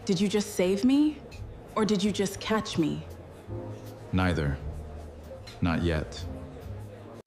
Did you just save me? Or did you just catch me? Neither. Not yet.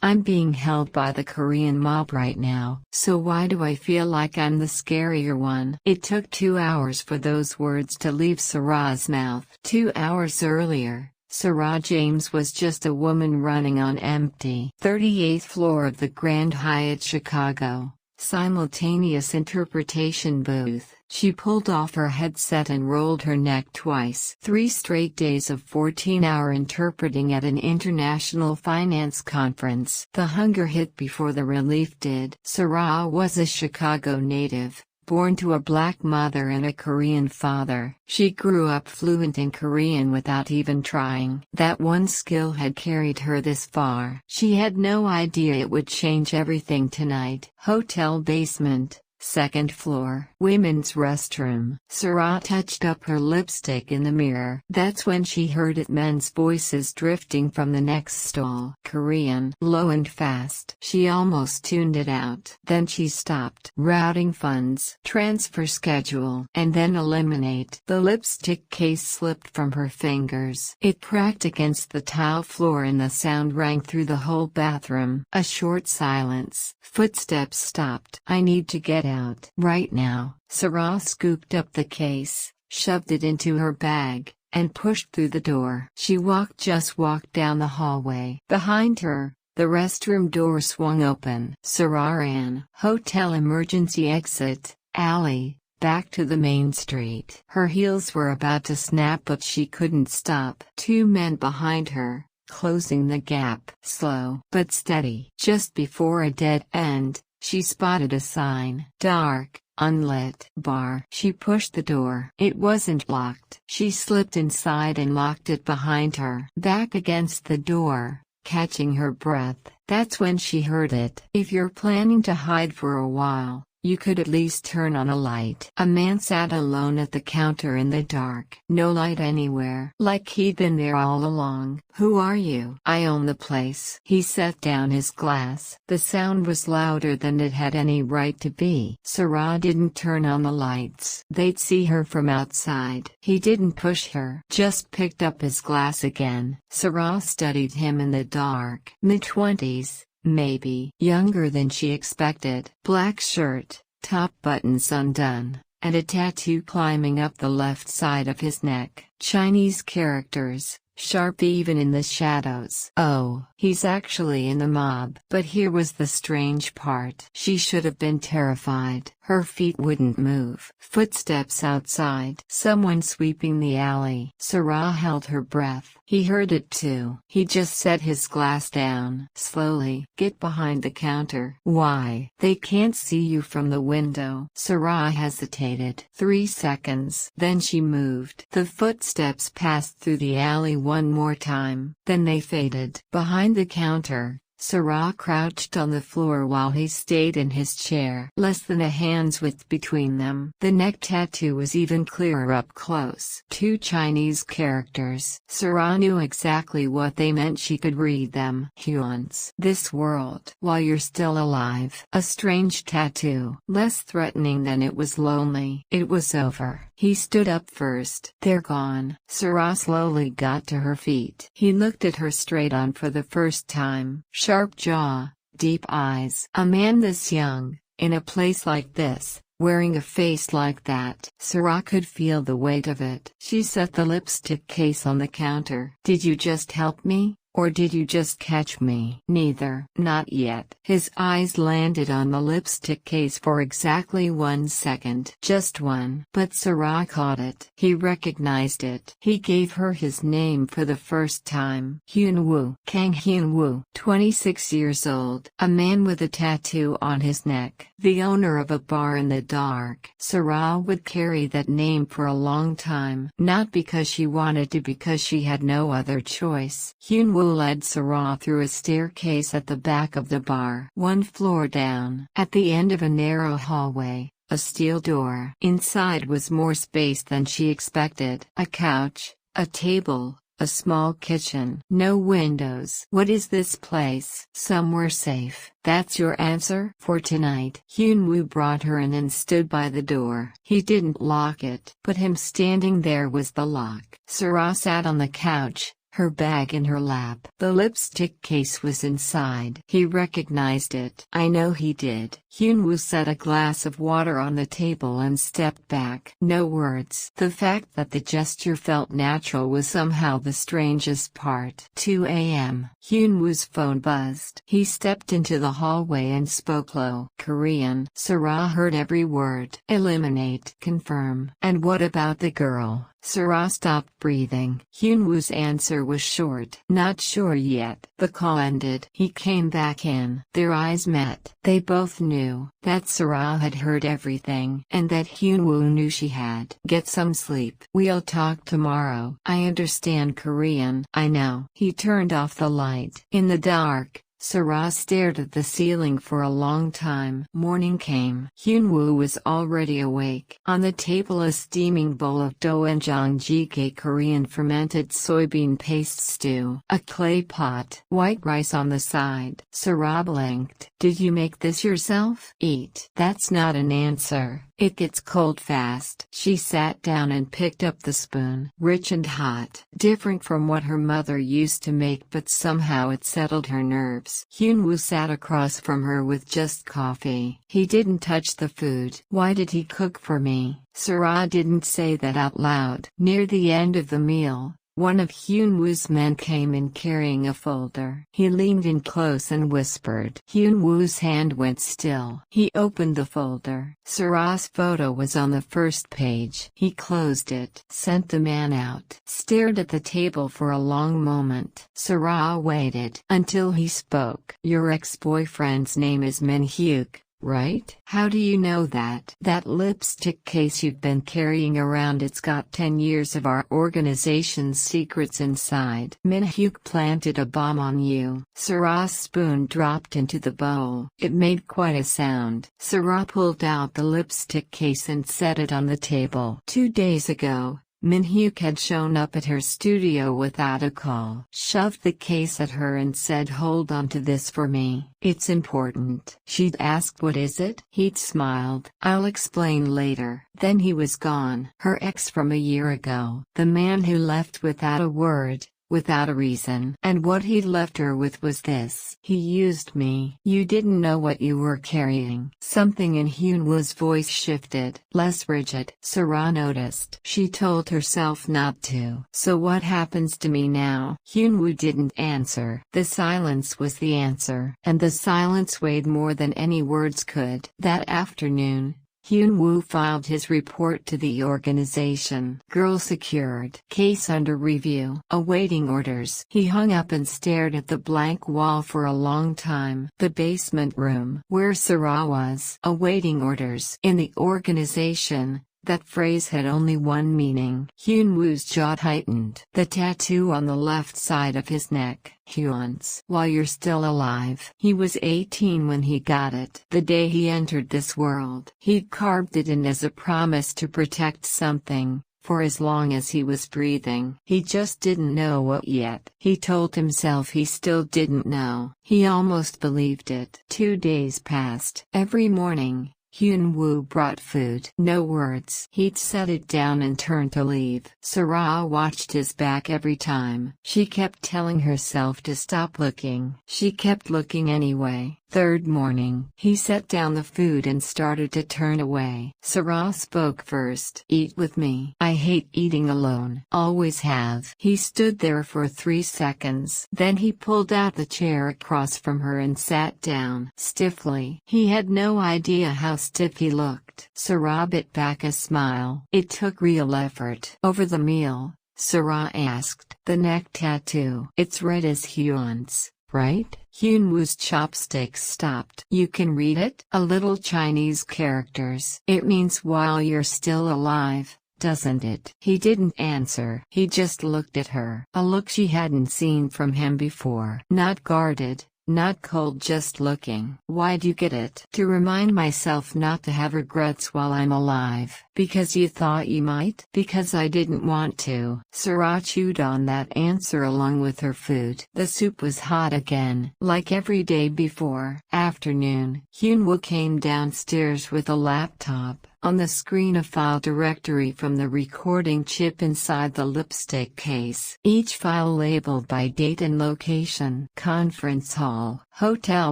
I'm being held by the Korean mob right now, so why do I feel like I'm the scarier one? It took 2 hours for those words to leave Sera's mouth. 2 hours earlier, Sera James was just a woman running on empty 38th floor of the Grand Hyatt Chicago. Simultaneous interpretation booth. She pulled off her headset and rolled her neck twice. 3 straight days of 14-hour interpreting at an international finance conference. The hunger hit before the relief did. Sera was a Chicago native, born to a black mother and a Korean father. She grew up fluent in Korean without even trying. That one skill had carried her this far. She had no idea it would change everything tonight. Hotel basement. Second floor. Women's restroom. Sera touched up her lipstick in the mirror. That's when she heard men's voices drifting from the next stall. Korean. Low and fast. She almost tuned it out. Then she stopped. Routing funds. Transfer schedule. And then eliminate. The lipstick case slipped from her fingers. It cracked against the tile floor and the sound rang through the whole bathroom. A short silence. Footsteps stopped. I need to get out. Right now. Sera scooped up the case, shoved it into her bag, and pushed through the door. She just walked down the hallway. Behind her, the restroom door swung open. Sera ran. Hotel emergency exit, alley, back to the main street. Her heels were about to snap but she couldn't stop. 2 men behind her, closing the gap. Slow but steady. Just before a dead end, she spotted a sign. Dark, unlit bar. She pushed the door. It wasn't locked. She slipped inside and locked it behind her. Back against the door, catching her breath. That's when she heard it. If you're planning to hide for a while, you could at least turn on a light. A man sat alone at the counter in the dark. No light anywhere. Like he'd been there all along. Who are you? I own the place. He set down his glass. The sound was louder than it had any right to be. Sera didn't turn on the lights. They'd see her from outside. He didn't push her. Just picked up his glass again. Sera studied him in the dark. Mid-20s. Maybe. Younger than she expected. Black shirt, top buttons undone, and a tattoo climbing up the left side of his neck. Chinese characters, sharp even in the shadows. Oh, he's actually in the mob. But here was the strange part. She should have been terrified. Her feet wouldn't move. Footsteps outside. Someone sweeping the alley. Sera held her breath. He heard it too. He just set his glass down. Slowly. Get behind the counter. Why? They can't see you from the window. Sera hesitated. 3 seconds. Then she moved. The footsteps passed through the alley one more time. Then they faded. Behind the counter, Sera crouched on the floor while he stayed in his chair. Less than a hand's width between them. The neck tattoo was even clearer up close. 2 Chinese characters. Sera knew exactly what they meant. She could read them. Huans. This world. While you're still alive. A strange tattoo. Less threatening than it was lonely. It was over. He stood up first. They're gone. Sera slowly got to her feet. He looked at her straight on for the first time. Sharp jaw, deep eyes. A man this young, in a place like this, wearing a face like that. Sera could feel the weight of it. She set the lipstick case on the counter. Did you just help me? Or did you just catch me? Neither. Not yet. His eyes landed on the lipstick case for exactly 1 second. Just one. But Sera caught it. He recognized it. He gave her his name for the first time. Hyun-woo. Kang Hyun-woo. 26 years old. A man with a tattoo on his neck. The owner of a bar in the dark. Sera would carry that name for a long time. Not because she wanted to, because she had no other choice. Hyun-woo led Sera through a staircase at the back of the bar. 1 floor down. At the end of a narrow hallway, a steel door. Inside was more space than she expected. A couch, a table, A small kitchen. No windows. What is this place? Somewhere safe. That's your answer? For tonight. Hyunwoo brought her in and stood by the door. He didn't lock it, but him standing there was the lock. Sera sat on the couch, her bag in her lap. The lipstick case was inside. He recognized it. I know he did. Hyunwoo set a glass of water on the table and stepped back. No words. The fact that the gesture felt natural was somehow the strangest part. 2 a.m. Hyunwoo's phone buzzed. He stepped into the hallway and spoke low. Korean. Sera heard every word. Eliminate. Confirm. And what about the girl? Sera stopped breathing. Hyunwoo's answer was short. Not sure yet. The call ended. He came back in. Their eyes met. They both knew that Sera had heard everything and that Hyunwoo knew she had. Get some sleep. We'll talk tomorrow. I understand Korean. I know. He turned off the light. In the dark, Sera stared at the ceiling for a long time. Morning came. Hyunwoo was already awake. On the table a steaming bowl of doenjang jjigae Korean fermented soybean paste stew. A clay pot. White rice on the side. Sera blinked. Did you make this yourself? Eat. That's not an answer. It gets cold fast. She sat down and picked up the spoon. Rich and hot. Different from what her mother used to make, but somehow it settled her nerves. Hyunwoo sat across from her with just coffee. He didn't touch the food. Why did he cook for me? Sera didn't say that out loud. Near the end of the meal, one of Hyunwoo's men came in carrying a folder. He leaned in close and whispered. Hyunwoo's hand went still. He opened the folder. Sera's photo was on the first page. He closed it, sent the man out, stared at the table for a long moment. Sera waited until he spoke. Your ex-boyfriend's name is Min-hyuk, right? How do you know that? That lipstick case you've been carrying around, it's got 10 years of our organization's secrets inside. Min-hyuk planted a bomb on you. Sera's spoon dropped into the bowl. It made quite a sound. Sera pulled out the lipstick case and set it on the table. 2 days ago, Min-hyuk had shown up at her studio without a call. Shoved the case at her and said, hold on to this for me. It's important. She'd asked, what is it? He'd smiled. I'll explain later. Then he was gone. Her ex from a year ago. The man who left without a word. Without a reason. And what he'd left her with was this. He used me. You didn't know what you were carrying. Something in Hyunwoo's voice shifted. Less rigid. Sera noticed. She told herself not to. So what happens to me now? Hyunwoo didn't answer. The silence was the answer. And the silence weighed more than any words could. That afternoon, Hyunwoo filed his report to the organization. Girl secured. Case under review. Awaiting orders. He hung up and stared at the blank wall for a long time. The basement room, where Sera was. Awaiting orders. In the organization, that phrase had only one meaning. Hyunwoo's jaw tightened. The tattoo on the left side of his neck. Hyun's. While you're still alive. He was 18 when he got it. The day he entered this world. He'd carved it in as a promise to protect something, for as long as he was breathing. He just didn't know what yet. He told himself he still didn't know. He almost believed it. 2 days passed. Every morning, Hyunwoo brought food. No words. He'd set it down and turn to leave. Sera watched his back every time. She kept telling herself to stop looking. She kept looking anyway. Third morning, he set down the food and started to turn away. Sera spoke first. Eat with me. I hate eating alone. Always have. He stood there for 3 seconds. Then he pulled out the chair across from her and sat down. Stiffly. He had no idea how stiff he looked. Sera bit back a smile. It took real effort. Over the meal, Sera asked. The neck tattoo. It's red as Hyun's, right? Hyunwoo's chopsticks stopped. You can read it? A little Chinese characters. It means while you're still alive, doesn't it? He didn't answer. He just looked at her. A look she hadn't seen from him before. Not guarded, not cold, just looking. Why'd you get it? To remind myself not to have regrets while I'm alive. Because you thought you might? Because I didn't want to. Sera chewed on that answer along with her food. The soup was hot again, like every day before. Afternoon. Hyunwoo came downstairs with a laptop. On the screen, a file directory from the recording chip inside the lipstick case. Each file labeled by date and location. Conference hall, hotel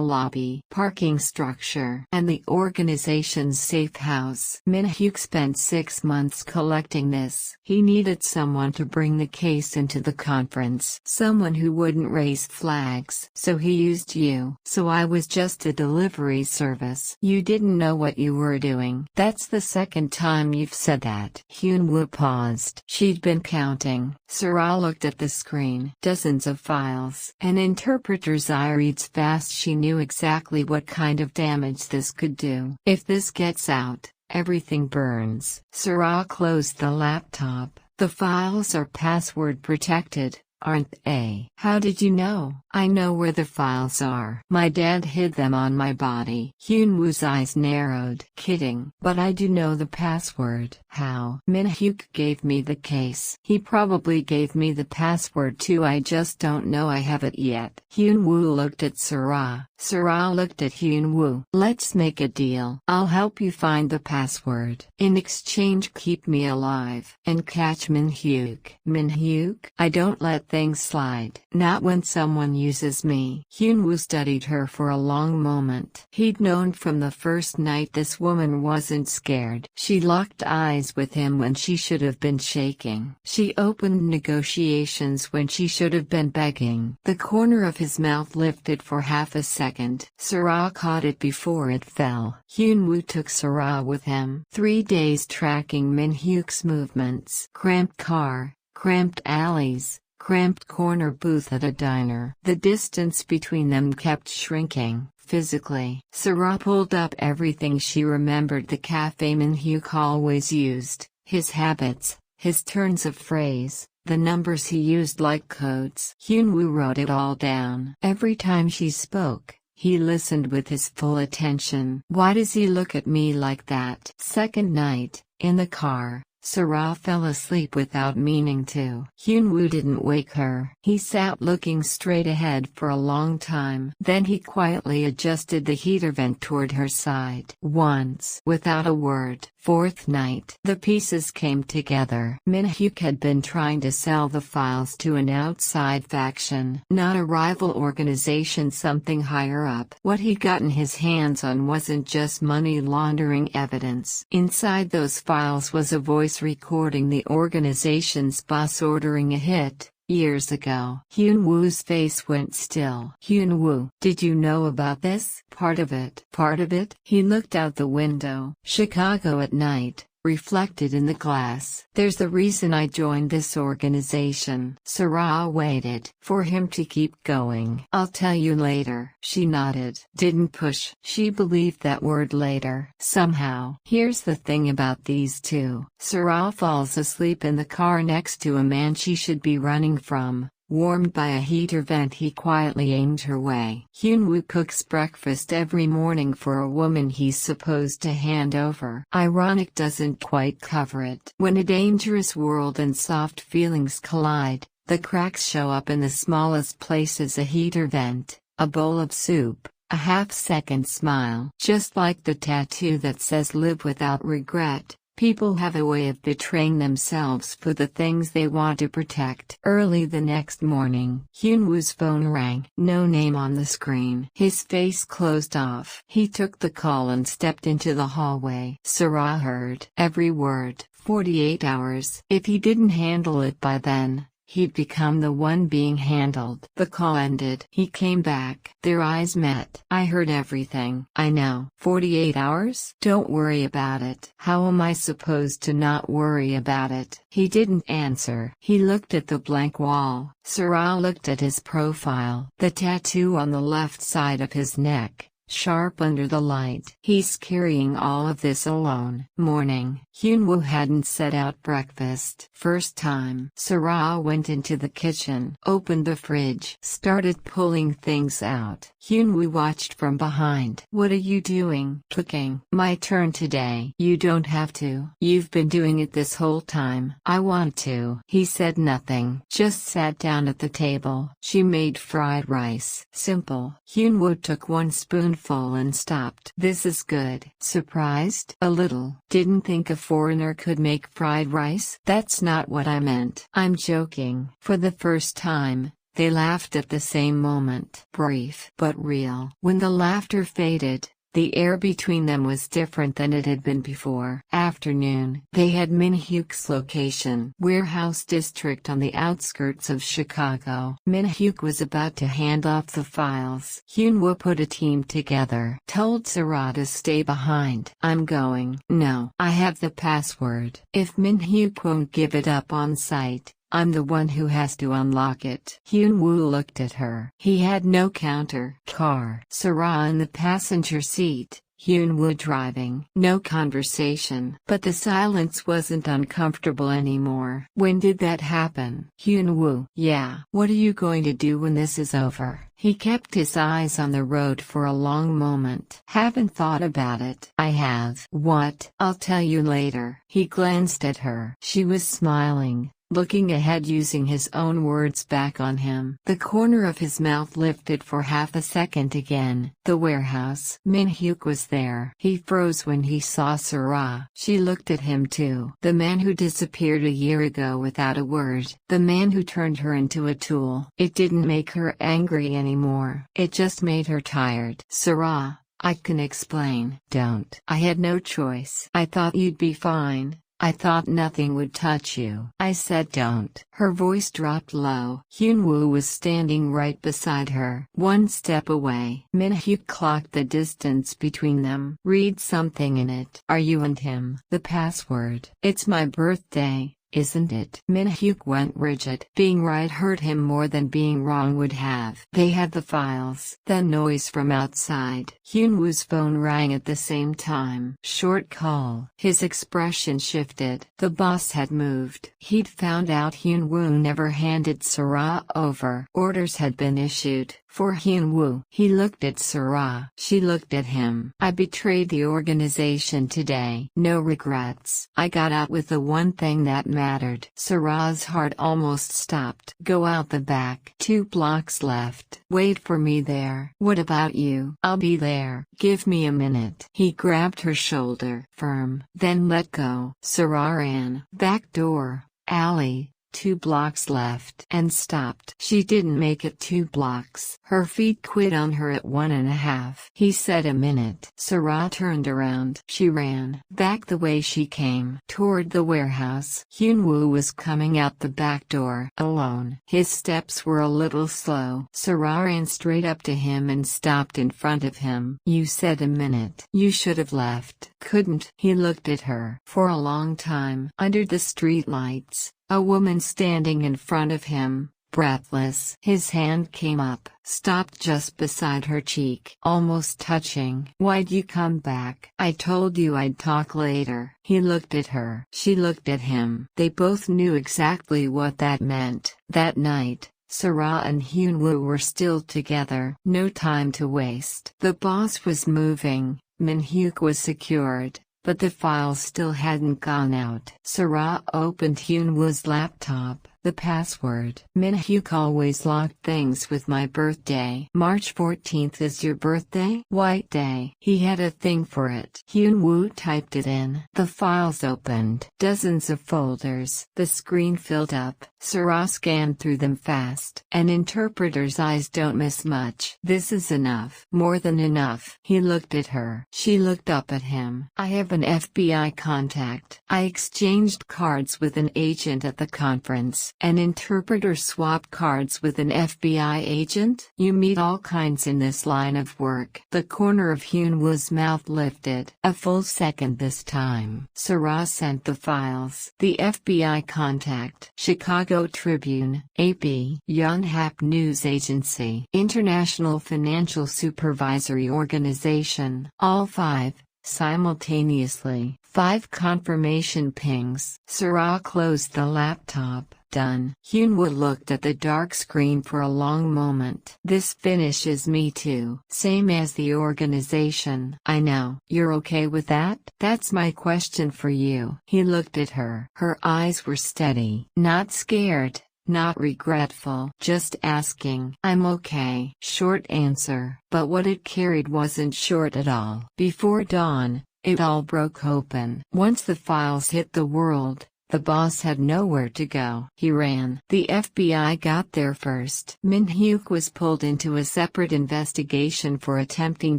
lobby, parking structure, and the organization's safe house. Min-hyuk spent 6 months collecting this. He needed someone to bring the case into the conference. Someone who wouldn't raise flags. So he used you. So I was just a delivery service. You didn't know what you were doing. That's the second time you've said that. Hyunwoo paused. She'd been counting. Sera looked at the screen. Dozens of files. An interpreter's eye reads fast. She knew exactly what kind of damage this could do. If this gets out, everything burns. Sera closed the laptop. The files are password protected, aren't they? How did you know? I know where the files are. My dad hid them on my body. Hyunwoo's eyes narrowed. Kidding. But I do know the password. How? Min-hyuk gave me the case. He probably gave me the password too. I just don't know I have it yet. Hyunwoo looked at Sera. Sera looked at Hyunwoo. Let's make a deal. I'll help you find the password. In exchange, keep me alive. And catch Min-hyuk. Min-hyuk? I don't let things slide. Not when someone uses me. Hyunwoo studied her for a long moment. He'd known from the first night this woman wasn't scared. She locked eyes with him when she should have been shaking. She opened negotiations when she should have been begging. The corner of his mouth lifted for half a second. Sera caught it before it fell. Hyunwoo took Sera with him. 3 days tracking Min-hyuk's movements. Cramped car, cramped alleys, cramped corner booth at a diner. The distance between them kept shrinking. Physically, Sera pulled up everything she remembered. The cafe Min-hyuk always used, his habits, his turns of phrase, the numbers he used like codes. Hyunwoo wrote it all down. Every time she spoke, he listened with his full attention. Why does he look at me like that? Second night, in the car, Sera fell asleep without meaning to. Hyunwoo didn't wake her. He sat looking straight ahead for a long time. Then he quietly adjusted the heater vent toward her side. Once, without a word. Fourth night, the pieces came together. Min-hyuk had been trying to sell the files to an outside faction, not a rival organization, something higher up. What he'd gotten his hands on wasn't just money laundering evidence. Inside those files was a voice recording the organization's boss ordering a hit. Years ago. Hyunwoo's face went still. Hyunwoo, did you know about this? Part of it. Part of it? He looked out the window. Chicago at night, reflected in the glass. There's the reason I joined this organization. Sera waited for him to keep going. I'll tell you later. She nodded. Didn't push. She believed that word later. Somehow. Here's the thing about these two. Sera falls asleep in the car next to a man she should be running from. Warmed by a heater vent, he quietly aimed her way. Hyunwoo cooks breakfast every morning for a woman he's supposed to hand over. Ironic doesn't quite cover it. When a dangerous world and soft feelings collide, the cracks show up in the smallest places: a heater vent, a bowl of soup, a half-second smile. Just like the tattoo that says "live without regret." People have a way of betraying themselves for the things they want to protect. Early the next morning, Hyunwoo's phone rang. No name on the screen. His face closed off. He took the call and stepped into the hallway. Sera heard every word. 48 hours. If he didn't handle it by then, he'd become the one being handled. The call ended. He came back. Their eyes met. I heard everything. I know. 48 hours? Don't worry about it. How am I supposed to not worry about it? He didn't answer. He looked at the blank wall. Sera looked at his profile. The tattoo on the left side of his neck. sharp under the light. He's carrying all of this alone. Morning. Hyunwoo hadn't set out breakfast. First time. Sera went into the kitchen, opened the fridge, started pulling things out. Hyunwoo watched from behind. What are you doing? Cooking. My turn today. You don't have to. You've been doing it this whole time. I want to. He said nothing, just sat down at the table. She made fried rice. Simple. Hyunwoo took one spoonful and stopped. This is good. Surprised? A little. Didn't think a foreigner could make fried rice? That's not what I meant. I'm joking. For the first time, they laughed at the same moment. Brief but real. When the laughter faded, the air between them was different than it had been before. Afternoon. They had Min-hyuk's location. Warehouse district on the outskirts of Chicago. Min-hyuk was about to hand off the files. Hyunwoo put a team together. Told Sera to stay behind. I'm going. No. I have the password. If Min-hyuk won't give it up on site, I'm the one who has to unlock it. Hyunwoo looked at her. He had no counter. Car. Sera in the passenger seat, Hyunwoo driving. No conversation. But the silence wasn't uncomfortable anymore. When did that happen? Hyunwoo. Yeah. What are you going to do when this is over? He kept his eyes on the road for a long moment. Haven't thought about it. I have. What? I'll tell you later. He glanced at her. She was smiling, looking ahead using his own words back on him. The corner of his mouth lifted for half a second again. The warehouse. Min-hyuk was there. He froze when he saw Sera. She looked at him too. The man who disappeared a year ago without a word. The man who turned her into a tool. It didn't make her angry anymore. It just made her tired. Sera, I can explain. Don't. I had no choice. I thought you'd be fine. I thought nothing would touch you. I said don't. Her voice dropped low. Hyunwoo was standing right beside her, one step away. Min-hyuk clocked the distance between them. Read something in it. Are you and him? The password. It's my birthday, isn't it? Min-hyuk went rigid. Being right hurt him more than being wrong would have. They had the files. Then noise from outside. Hyunwoo's phone rang at the same time. Short call. His expression shifted. The boss had moved. He'd found out Hyunwoo never handed Sera over. Orders had been issued for Hyunwoo. He looked at Sera. She looked at him. I betrayed the organization today. No regrets. I got out with the one thing that mattered. Sera's heart almost stopped. Go out the back. 2 blocks left. Wait for me there. What about you? I'll be there. Give me a minute. He grabbed her shoulder, firm, then let go. Sera ran. Back door. Alley. 2 blocks left. And stopped. She didn't make it 2 blocks. Her feet quit on her at 1.5. He said a minute. Sera turned around. She ran. Back the way she came. Toward the warehouse. Hyunwoo was coming out the back door. Alone. His steps were a little slow. Sera ran straight up to him and stopped in front of him. You said a minute. You should have left. Couldn't. He looked at her. For a long time. Under the street lights. A woman standing in front of him, breathless. His hand came up, stopped just beside her cheek, almost touching. Why'd you come back? I told you I'd talk later. He looked at her. She looked at him. They both knew exactly what that meant. That night, Sera and Hyunwoo were still together. No time to waste. The boss was moving, Min-hyuk was secured, but the files still hadn't gone out. Sera opened Hyunwoo's laptop. The password. Min-hyuk always locked things with my birthday. March 14th is your birthday? White day. He had a thing for it. Hyunwoo typed it in. The files opened. Dozens of folders. The screen filled up. Sera scanned through them fast. An interpreter's eyes don't miss much. This is enough. More than enough. He looked at her. She looked up at him. I have an FBI contact. I exchanged cards with an agent at the conference. An interpreter swap cards with an FBI agent? You meet all kinds in this line of work. The corner of Hyun-woo's mouth lifted. A full second this time. Sera sent the files. The FBI contact. Chicago Tribune, AP, Yonhap News Agency, International Financial Supervisory Organization. All 5. Simultaneously. 5 confirmation pings. Sera closed the laptop. Done. Hyun-woo looked at the dark screen for a long moment. This finishes me too. Same as the organization. I know. You're okay with that? That's my question for you. He looked at her. Her eyes were steady. Not scared. Not regretful, just asking. I'm okay. Short answer, but what it carried wasn't short at all. Before dawn, it all broke open. Once the files hit the world, the boss had nowhere to go. He ran. The FBI got there first. Min-hyuk was pulled into a separate investigation for attempting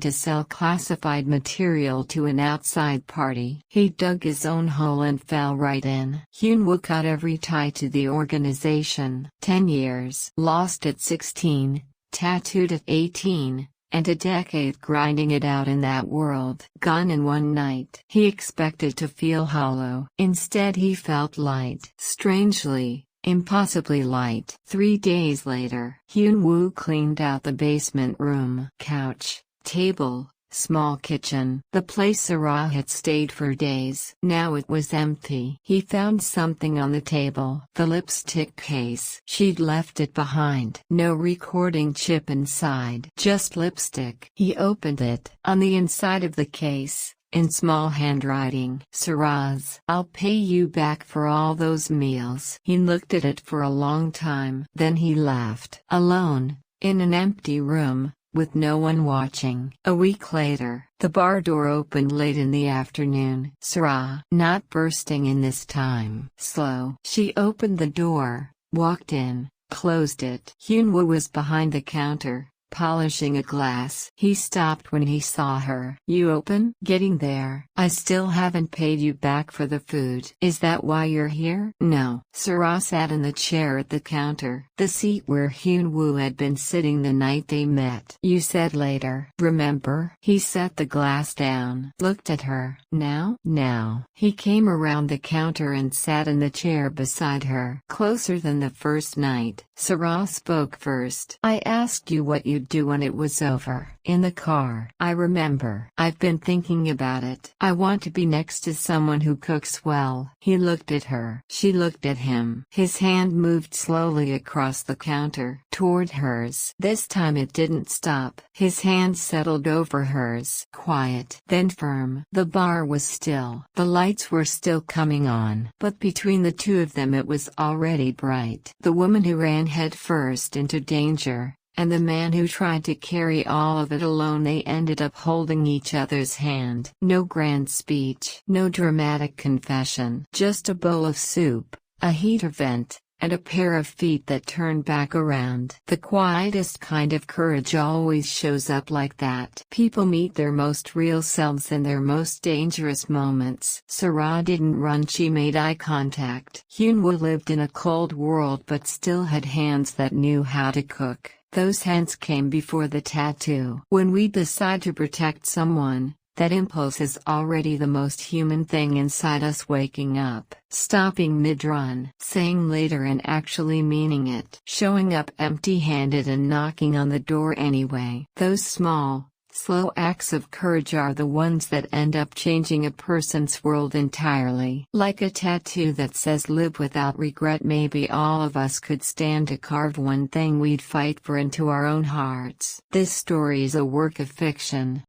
to sell classified material to an outside party. He dug his own hole and fell right in. Hyun-woo cut every tie to the organization. 10 years. Lost at 16, tattooed at 18. And a decade grinding it out in that world. Gone in one night. He expected to feel hollow. Instead he felt light. Strangely, impossibly light. 3 days later, Hyun-woo cleaned out the basement room. Couch, table, small kitchen. The place Sera had stayed for days. Now it was empty. He found something on the table. The lipstick case. She'd left it behind. No recording chip inside. Just lipstick. He opened it. On the inside of the case, in small handwriting, Sera's. I'll pay you back for all those meals. He looked at it for a long time. Then he laughed. Alone, in an empty room, with no one watching. A week later, the bar door opened late in the afternoon. Sera, not bursting in this time. Slow. She opened the door, walked in, closed it. Hyun-woo was behind the counter, polishing a glass. He stopped when he saw her. You open? Getting there. I still haven't paid you back for the food. Is that why you're here? No. Sera sat in the chair at the counter, the seat where Hyun-woo had been sitting the night they met. You said later. Remember? He set the glass down. Looked at her. Now? Now. He came around the counter and sat in the chair beside her. Closer than the first night. Sera spoke first. I asked you what you'd do when it was over. In the car. I remember. I've been thinking about it. I want to be next to someone who cooks well. He looked at her. She looked at him. His hand moved slowly across the counter, toward hers. This time it didn't stop. His hand settled over hers. Quiet, then firm. The bar was still. The lights were still coming on. But between the two of them it was already bright. The woman who ran headfirst into danger, and the man who tried to carry all of it alone. They ended up holding each other's hand. No grand speech. No dramatic confession. Just a bowl of soup, a heater vent, and a pair of feet that turned back around. The quietest kind of courage always shows up like that. People meet their most real selves in their most dangerous moments. Sera didn't run, she made eye contact. Hyun-woo lived in a cold world but still had hands that knew how to cook. Those hands came before the tattoo. When we decide to protect someone, that impulse is already the most human thing inside us, waking up, stopping mid-run, saying later and actually meaning it, showing up empty-handed and knocking on the door anyway. Those small, slow acts of courage are the ones that end up changing a person's world entirely. Like a tattoo that says live without regret. Maybe all of us could stand to carve one thing we'd fight for into our own hearts. This story is a work of fiction,